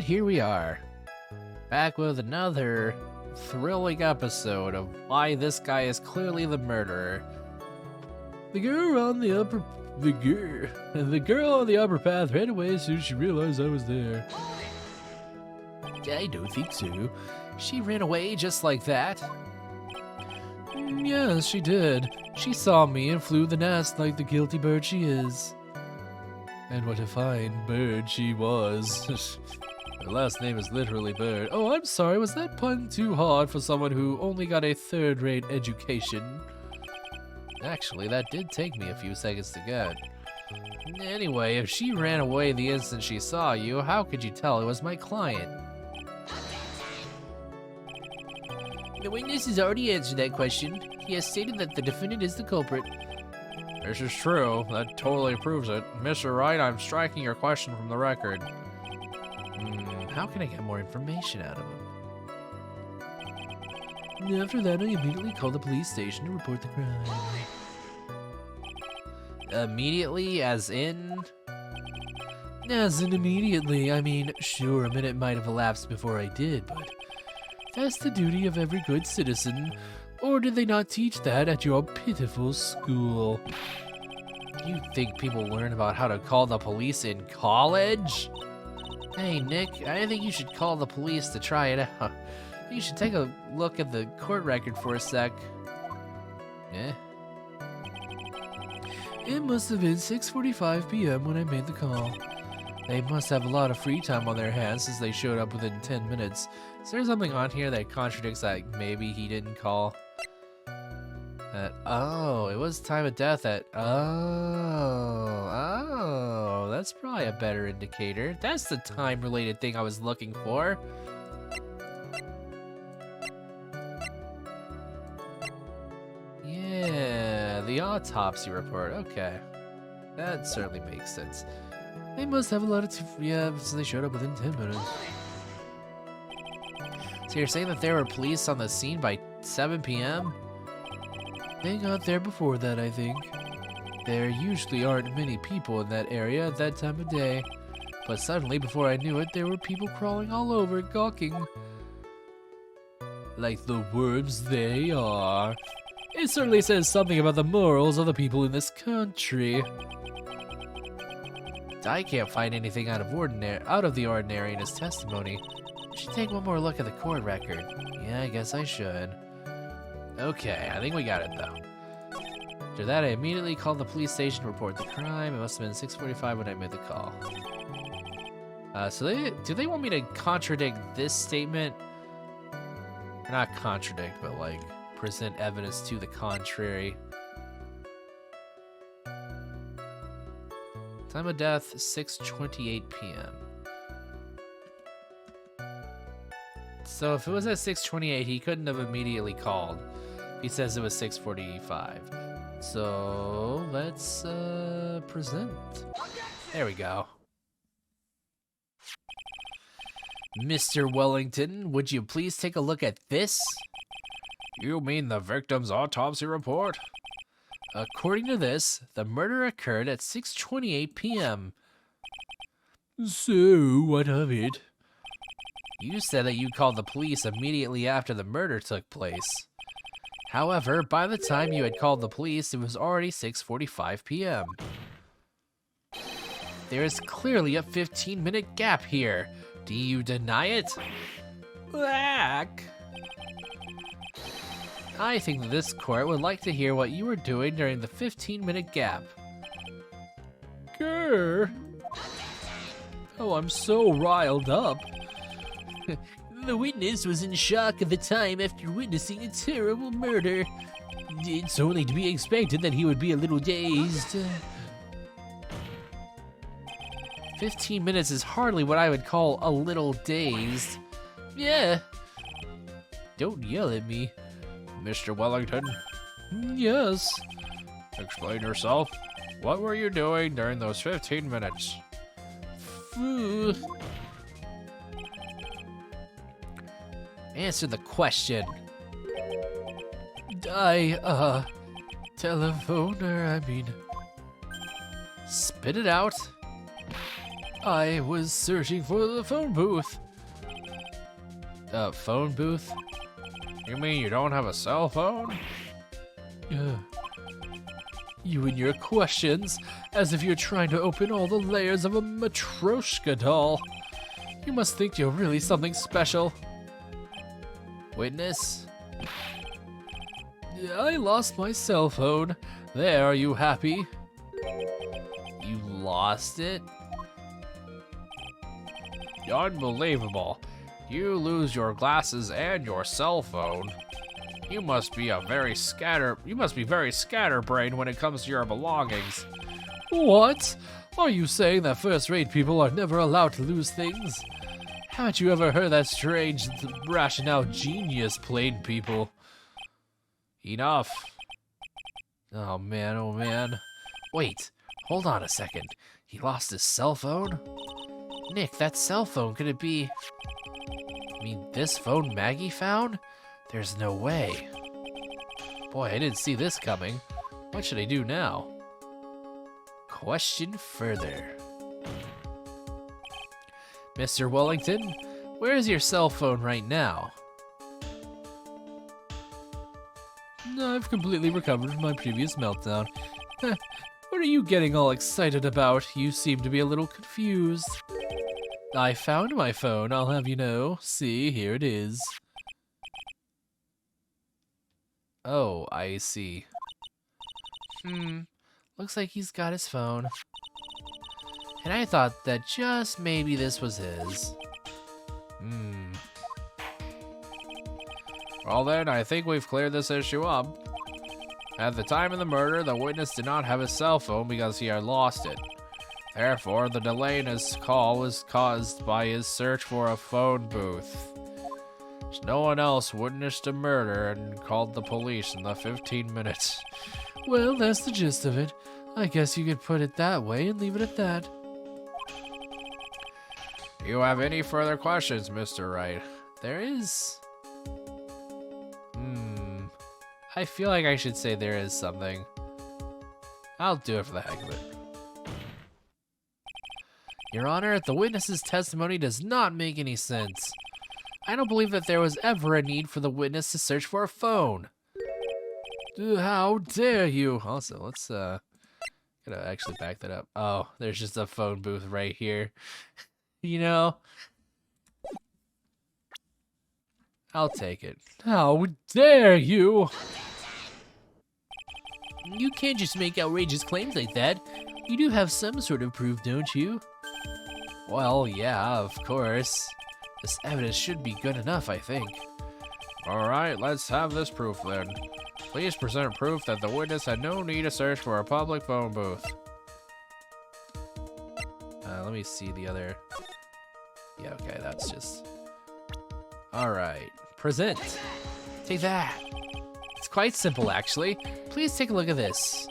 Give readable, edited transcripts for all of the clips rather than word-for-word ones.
here we are, back with another thrilling episode of why this guy is clearly the murderer. The girl on the upper path ran away as soon as she realized I was there. I don't think so. She ran away just like that? Yes, she did. She saw me and flew the nest like the guilty bird she is. And what a fine bird she was. Her last name is literally Bird. Oh, I'm sorry, was that pun too hard for someone who only got a third-rate education? Actually, that did take me a few seconds to get. Anyway, if she ran away the instant she saw you, how could you tell it was my client? The witness has already answered that question. He has stated that the defendant is the culprit. This is true. That totally proves it. Mr. Wright, I'm striking your question from the record. How can I get more information out of him? After that, I immediately called the police station to report the crime. Immediately, as in? As in immediately. I mean, sure, a minute might have elapsed before I did, but that's the duty of every good citizen. Or did they not teach that at your pitiful school? You think people learn about how to call the police in college? Hey, Nick, I think you should call the police to try it out. You should take a look at the court record for a sec. Eh? It must have been 6:45 p.m. when I made the call. They must have a lot of free time on their hands since they showed up within 10 minutes. Is there something on here that contradicts that maybe he didn't call? Oh, it was time of death at... Oh, that's probably a better indicator. That's the time-related thing I was looking for. Yeah, the autopsy report. Okay, that certainly makes sense. They must have a lot of since they showed up within 10 minutes. So you're saying that there were police on the scene by 7 p.m.? They got there before that, I think. There usually aren't many people in that area at that time of day. But suddenly, before I knew it, there were people crawling all over, gawking. Like the worms they are. It certainly says something about the morals of the people in this country. I can't find anything out of the ordinary in his testimony. I should take one more look at the court record. Yeah, I guess I should. Okay, I think we got it though. After that, I immediately called the police station to report the crime. It must have been 6:45 when I made the call. Do they want me to contradict this statement? Or not contradict, but like present evidence to the contrary. Time of death, 6:28 p.m. So if it was at 6:28, he couldn't have immediately called. He says it was 6:45. So let's present. There we go. Mr. Wellington, would you please take a look at this? You mean the victim's autopsy report? According to this, the murder occurred at 6:28 p.m. So, what of it? You said that you called the police immediately after the murder took place. However, by the time you had called the police, it was already 6:45 p.m. There is clearly a 15-minute gap here. Do you deny it? Black. I think that this court would like to hear what you were doing during the 15-minute gap. Grr. Oh, I'm so riled up. The witness was in shock at the time after witnessing a terrible murder. It's only to be expected that he would be a little dazed. 15 minutes is hardly what I would call a little dazed. Yeah. Don't yell at me. Mr. Wellington? Yes. Explain yourself. What were you doing during those 15 minutes? Answer the question. Telephoner, I mean. Spit it out. I was searching for the phone booth. Phone booth? You mean you don't have a cell phone? You and your questions, as if you're trying to open all the layers of a Matryoshka doll. You must think you're really something special. Witness? I lost my cell phone. There, are you happy? You lost it? Unbelievable. You lose your glasses and your cell phone. You must be very scatterbrained when it comes to your belongings. What? Are you saying that first-rate people are never allowed to lose things? Haven't you ever heard that strange rationale genius plain people? Enough. Oh man. Wait, hold on a second. He lost his cell phone? Nick, that cell phone, could it be... I mean, this phone Maggie found? There's no way. Boy, I didn't see this coming. What should I do now? Question further. Mr. Wellington, where is your cell phone right now? I've completely recovered from my previous meltdown. What are you getting all excited about? You seem to be a little confused. I found my phone, I'll have you know. See, here it is. Oh, I see. Looks like he's got his phone. And I thought that just maybe this was his. Well then, I think we've cleared this issue up. At the time of the murder, the witness did not have his cell phone because he had lost it. Therefore, the delay in his call was caused by his search for a phone booth. No one else witnessed a murder and called the police in the 15 minutes. Well, that's the gist of it. I guess you could put it that way and leave it at that. Do you have any further questions, Mr. Wright? There is... I feel like I should say there is something. I'll do it for the heck of it. Your Honor, the witness's testimony does not make any sense. I don't believe that there was ever a need for the witness to search for a phone. How dare you? Also, let's gotta actually back that up. Oh, there's just a phone booth right here. You know? I'll take it. How dare you? You can't just make outrageous claims like that. You do have some sort of proof, don't you? Well, yeah, of course. This evidence should be good enough, I think. Alright, let's have this proof then. Please present proof that the witness had no need to search for a public phone booth. Let me see the other... Yeah, okay, that's just... Alright, present. Take that. It's quite simple, actually. Please take a look at this.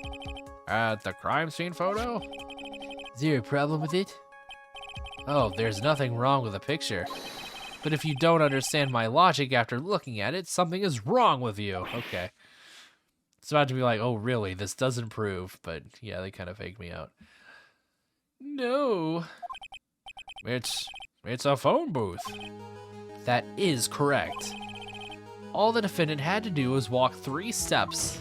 At the crime scene photo? Is there a problem with it? Oh, there's nothing wrong with the picture. But if you don't understand my logic after looking at it, something is wrong with you. Okay. It's about to be like, oh, really? This doesn't prove. But yeah, they kind of faked me out. No. It's a phone booth. That is correct. All the defendant had to do was walk 3 steps.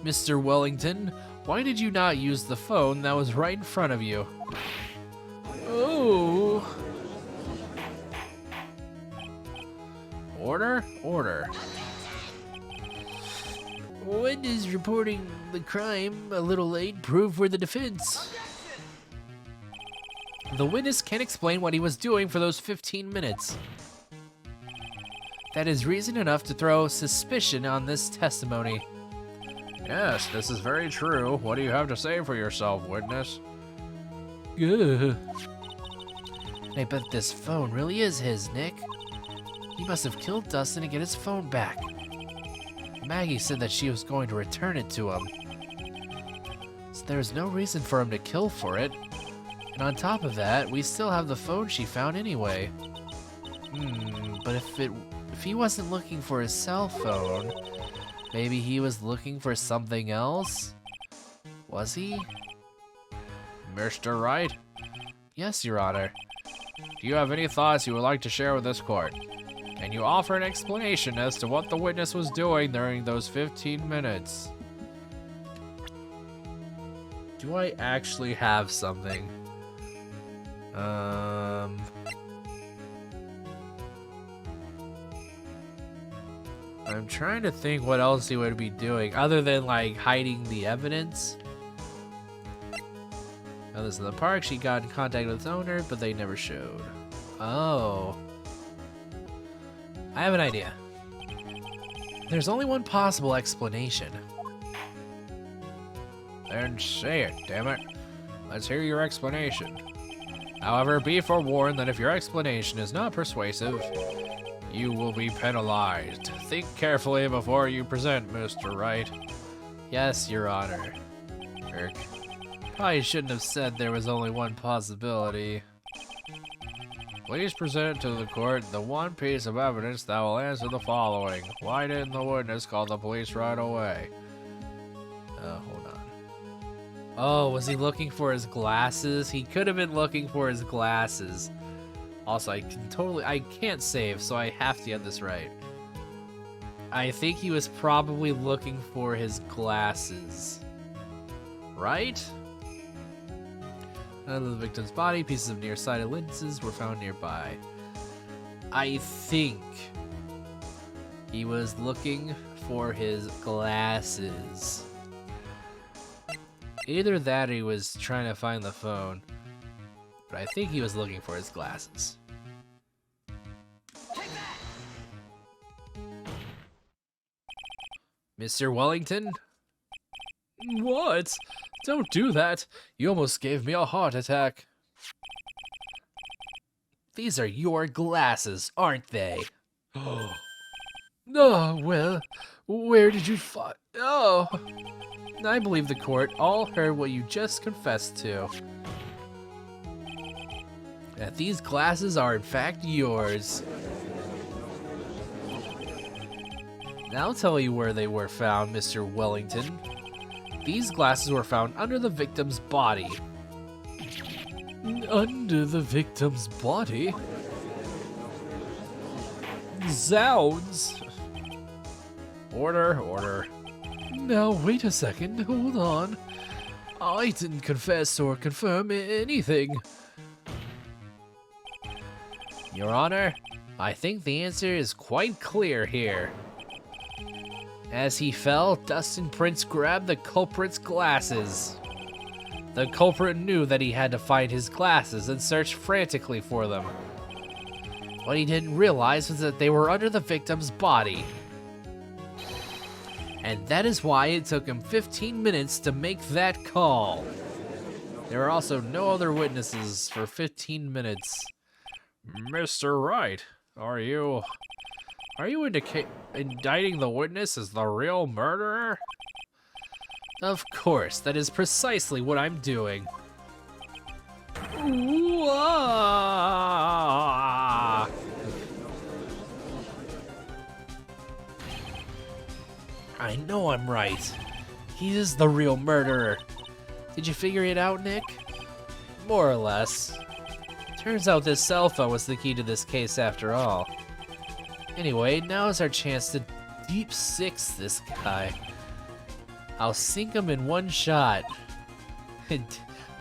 Mr. Wellington, why did you not use the phone that was right in front of you? Oh. Order? Order. When is reporting the crime a little late prove for the defense? The witness can't explain what he was doing for those 15 minutes. That is reason enough to throw suspicion on this testimony. Yes, this is very true. What do you have to say for yourself, witness? Ugh. I bet this phone really is his, Nick. He must have killed Dustin to get his phone back. Maggie said that she was going to return it to him. So there's no reason for him to kill for it. And on top of that, we still have the phone she found anyway. But if he wasn't looking for his cell phone, maybe he was looking for something else? Was he? Mr. Wright, Yes, Your Honor. do you have any thoughts you would like to share with this court? Can you offer an explanation as to what the witness was doing during those 15 minutes? Do I actually have something? I'm trying to think what else he would be doing other than like hiding the evidence. Others in the park, she got in contact with its owner, but they never showed. Oh. I have an idea. There's only one possible explanation. Then say it, damn it. Let's hear your explanation. However, be forewarned that if your explanation is not persuasive, you will be penalized. Think carefully before you present, Mr. Wright. Yes, Your Honor. Irk. Probably shouldn't have said there was only one possibility. Please present to the court the one piece of evidence that will answer the following. Why didn't the witness call the police right away? Hold on. Oh, was he looking for his glasses? He could have been looking for his glasses. Also, I can't save, so I have to get this right. I think he was probably looking for his glasses. Right? Under the victim's body, pieces of nearsighted lenses were found nearby. I think he was looking for his glasses. Either that or he was trying to find the phone. But I think he was looking for his glasses. Mr. Wellington? What? Don't do that. You almost gave me a heart attack. These are your glasses, aren't they? Oh, well, where did you find... Oh, I believe the court all heard what you just confessed to. That these glasses are in fact yours. Now I'll tell you where they were found, Mr. Wellington. These glasses were found under the victim's body. Under the victim's body? Zounds! Order. Now wait a second, hold on. I didn't confess or confirm anything. Your Honor, I think the answer is quite clear here. As he fell, Dustin Prince grabbed the culprit's glasses. The culprit knew that he had to find his glasses and searched frantically for them. What he didn't realize was that they were under the victim's body. And that is why it took him 15 minutes to make that call. There are also no other witnesses for 15 minutes. Mr. Wright, are you indicting the witness as the real murderer? Of course, that is precisely what I'm doing. I know I'm right. He is the real murderer. Did you figure it out, Nick? More or less. Turns out this cell phone was the key to this case after all. Anyway, now is our chance to deep six this guy. I'll sink him in one shot. I'm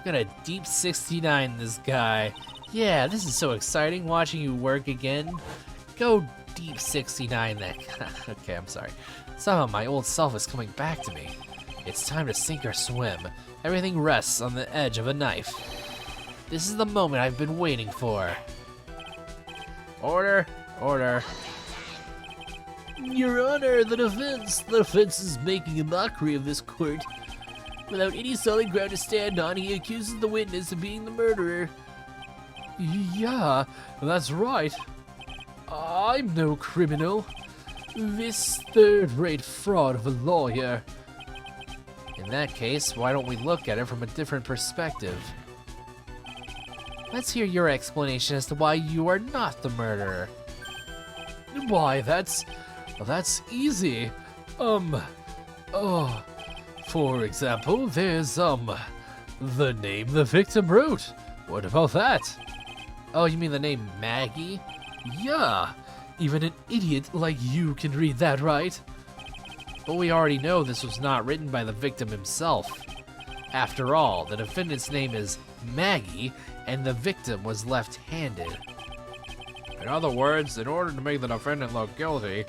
gonna deep 69 this guy. Yeah, this is so exciting watching you work again. Go deep 69 that guy. Okay, I'm sorry. Somehow my old self is coming back to me. It's time to sink or swim. Everything rests on the edge of a knife. This is the moment I've been waiting for. Order. Your Honor, the defense is making a mockery of this court. Without any solid ground to stand on, he accuses the witness of being the murderer. Yeah, that's right. I'm no criminal. This third-rate fraud of a lawyer. In that case, why don't we look at it from a different perspective? Let's hear your explanation as to why you are not the murderer. Why, that's easy. For example, there's, The name the victim wrote. What about that? Oh, you mean the name Maggie? Yeah, even an idiot like you can read that, right? But we already know this was not written by the victim himself. After all, the defendant's name is Maggie, and the victim was left-handed. In other words, in order to make the defendant look guilty,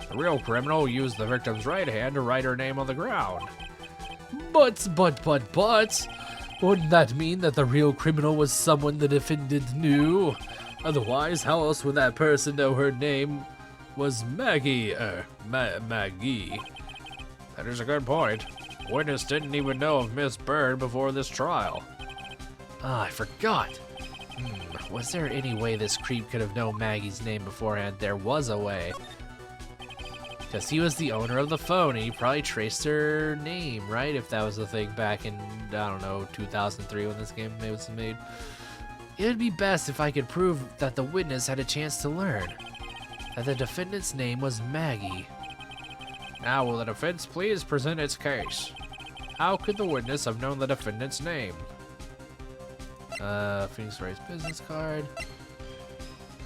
the real criminal used the victim's right hand to write her name on the ground. But, wouldn't that mean that the real criminal was someone the defendant knew? Otherwise, how else would that person know her name was Maggie, Maggie? That is a good point. Witness didn't even know of Miss Bird before this trial. Ah, I forgot. Was there any way this creep could have known Maggie's name beforehand? There was a way. Because he was the owner of the phone, and he probably traced her name, right? If that was the thing back in, I don't know, 2003 when this game was made. It would be best if I could prove that the witness had a chance to learn that the defendant's name was Maggie. Now, will the defense please present its case? How could the witness have known the defendant's name? Phoenix Wright's business card.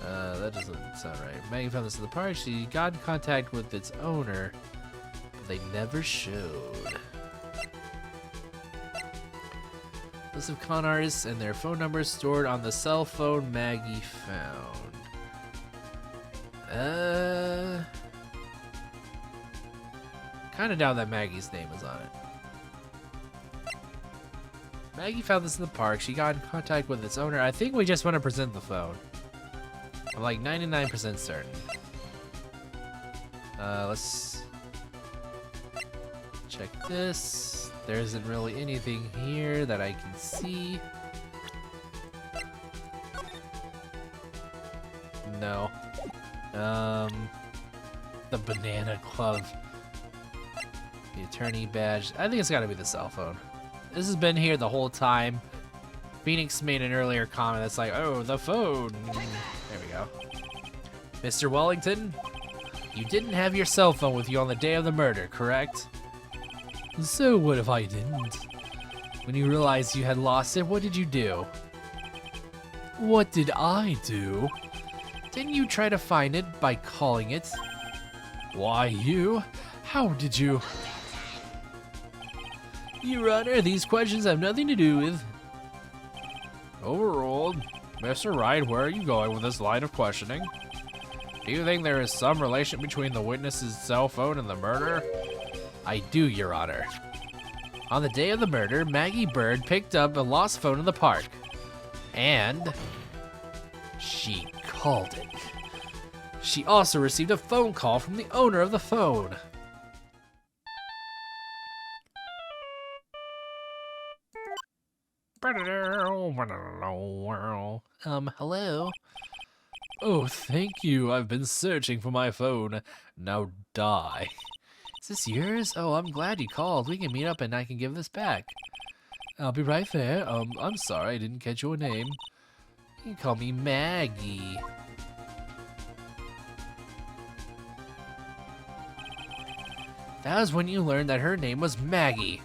That doesn't sound right. Maggie found this in the park. She got in contact with its owner, but they never showed. List of con artists and their phone numbers stored on the cell phone Maggie found. Kind of doubt that Maggie's name was on it. Maggie found this in the park. She got in contact with its owner. I think we just want to present the phone. I'm like 99% certain. Let's check this. There isn't really anything here that I can see. No. The banana glove. The attorney badge. I think it's gotta be the cell phone. This has been here the whole time. Phoenix made an earlier comment that's like, oh, the phone. There we go. Mr. Wellington, you didn't have your cell phone with you on the day of the murder, correct? So what if I didn't? When you realized you had lost it, what did you do? What did I do? Didn't you try to find it by calling it? Why, you? How did you? Your Honor, these questions have nothing to do with... Overruled. Mr. Wright, where are you going with this line of questioning? Do you think there is some relation between the witness's cell phone and the murder? I do, Your Honor. On the day of the murder, Maggie Bird picked up a lost phone in the park. And... she called it. She also received a phone call from the owner of the phone. Hello? Oh, thank you. I've been searching for my phone. Now die. Is this yours? Oh, I'm glad you called. We can meet up and I can give this back. I'll be right there. I'm sorry I didn't catch your name. You can call me Maggie. That was when you learned that her name was Maggie.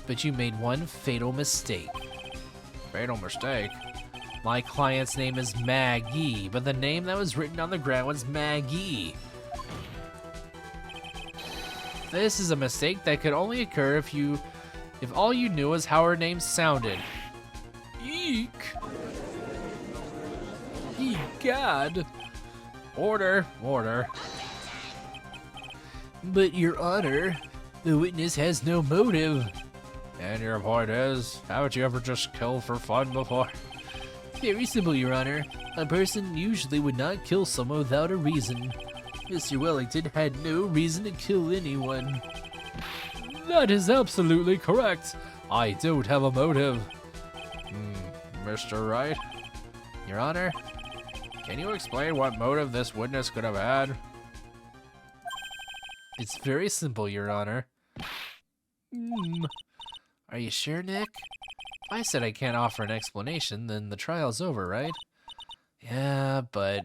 But you made one fatal mistake. Fatal mistake? My client's name is Maggie, but the name that was written on the ground was Maggie. This is a mistake that could only occur if all you knew was how her name sounded. Eek! God! Order, order. But, Your Honor, the witness has no motive. And your point is, haven't you ever just killed for fun before? Very simple, Your Honor. A person usually would not kill someone without a reason. Mr. Wellington had no reason to kill anyone. That is absolutely correct. I don't have a motive. Mr. Wright? Your Honor? Can you explain what motive this witness could have had? It's very simple, Your Honor. Are you sure, Nick? If I said I can't offer an explanation, then the trial's over, right? Yeah, but...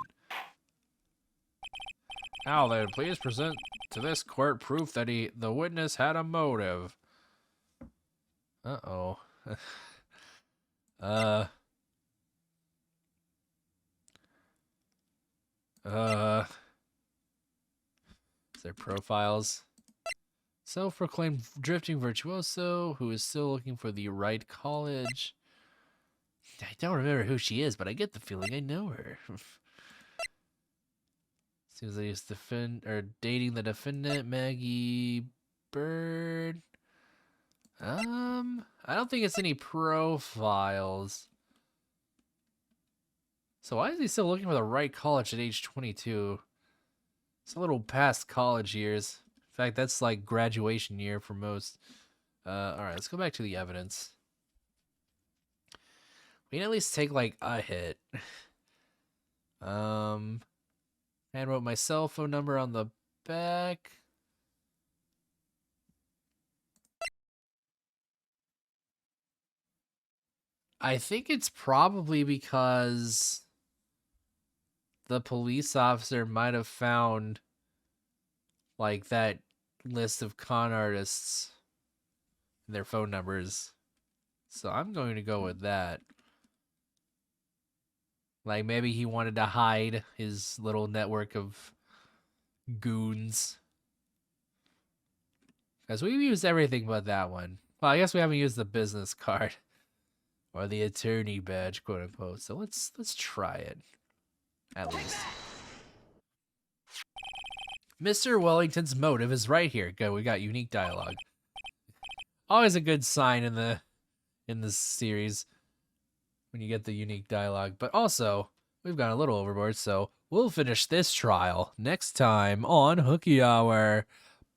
Now then, please present to this court proof that the witness had a motive. Uh-oh. uh... Is there profiles? Self-proclaimed drifting virtuoso who is still looking for the right college. I don't remember who she is, but I get the feeling I know her. Seems like he's dating the defendant, Maggie Bird. I don't think it's any profiles. So why is he still looking for the right college at age 22? It's a little past college years. In fact, that's like graduation year for most. Alright, let's go back to the evidence. We can at least take like a hit. And wrote my cell phone number on the back. I think it's probably because the police officer might have found like that list of con artists and their phone numbers. So I'm going to go with that. Like maybe he wanted to hide his little network of goons. Because we've used everything but that one. Well, I guess we haven't used the business card. Or the attorney badge, quote unquote. So let's try it. At least. Mr. Wellington's motive is right here. Go, we got unique dialogue. Always a good sign in this series when you get the unique dialogue. But also, we've gone a little overboard, so we'll finish this trial next time on Hooky Hour.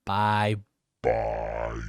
Bye. Bye.